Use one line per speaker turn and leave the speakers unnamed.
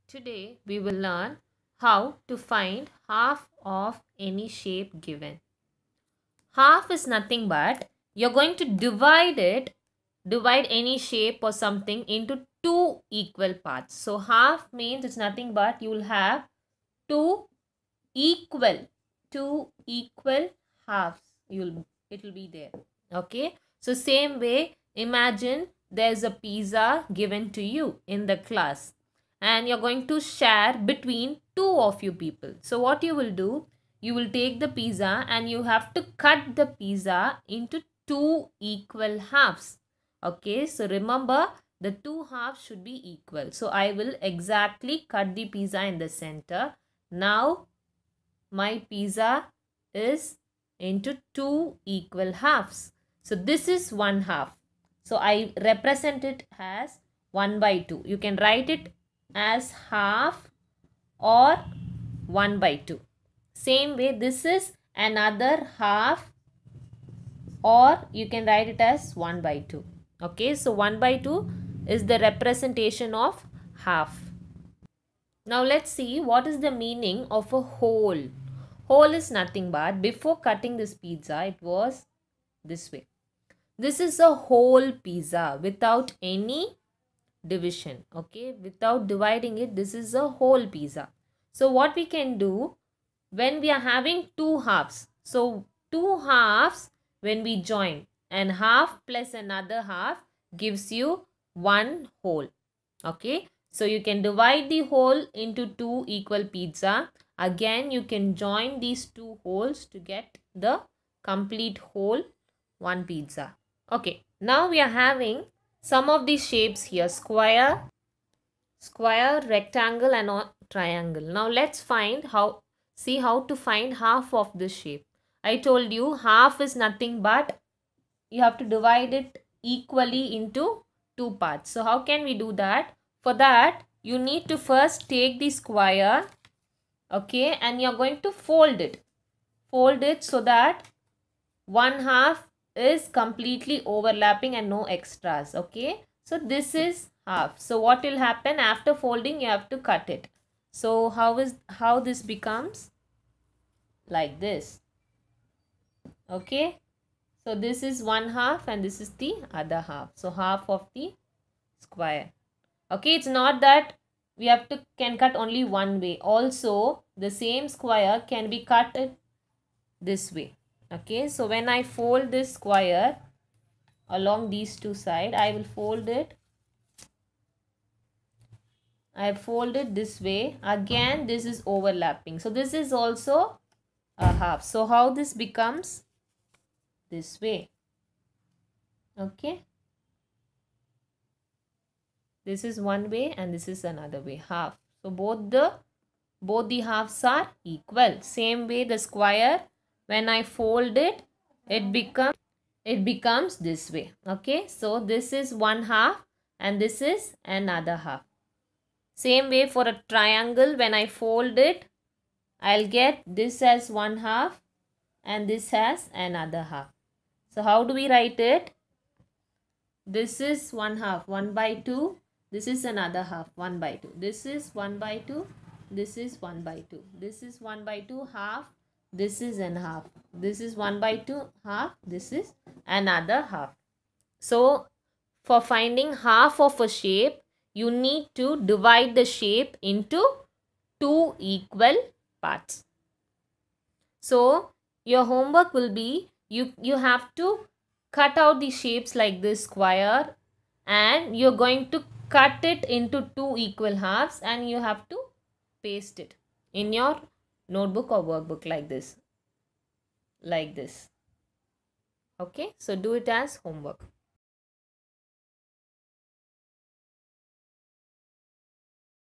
Today we will learn how to find half of any shape given. Half is nothing but you're going to divide any shape or something into two equal parts. So half means it's nothing but you will have two equal halves. It will be there. Okay. So same way, imagine there's a pizza given to you in the class and you're going to share between two of you people. So what you will do, you will take the pizza and you have to cut the pizza into two equal halves. Okay, so remember the two halves should be equal. So I will exactly cut the pizza in the center. Now my pizza is into two equal halves. So this is one half. So I represent it as 1 by 2. You can write it as half or 1 by 2. Same way, this is another half, or you can write it as 1 by 2. Okay, so 1 by 2 is the representation of half. Now let's see what is the meaning of a whole. Whole is nothing but before cutting this pizza, it was this way. This is a whole pizza without any division. Okay, without dividing it, this is a whole pizza. So what we can do when we are having two halves. So two halves when we join, and half plus another half gives you one whole. Okay, so you can divide the whole into two equal pizza. Again, you can join these two wholes to get the complete whole one pizza. Okay, now we are having some of these shapes here: square, rectangle and triangle. Now let's see how to find half of this shape. I told you half is nothing but you have to divide it equally into two parts. So how can we do that? For that, you need to first take the square, okay, and you're going to fold it. Fold it so that one half is completely overlapping and no extras. Okay, so this is half. So what will happen after folding? You have to cut it. So how this becomes like this. Okay, so this is one half and this is the other half. So half of the square. Okay, it's not that we can cut only one way. Also, the same square can be cut this way. Okay, so when I fold this square along these two sides, I will fold it. I fold it this way. Again, this is overlapping. So this is also a half. So how this becomes? This way. Okay. This is one way and this is another way, half. So both the halves are equal. Same way the square, when I fold it, it becomes this way. Okay, so this is one half and this is another half. Same way for a triangle, when I fold it, I'll get this as one half and this as another half. So how do we write it? This is one half, 1 by 2. This is another half, 1 by 2. This is 1 by 2. This is 1 by 2. This is 1 by 2 half. This is an half. This is 1 by 2 half. This is another half. So for finding half of a shape, you need to divide the shape into two equal parts. So your homework will be, you have to cut out the shapes like this square and you're going to cut it into two equal halves and you have to paste it in your notebook or workbook like this. Okay, so do it as homework.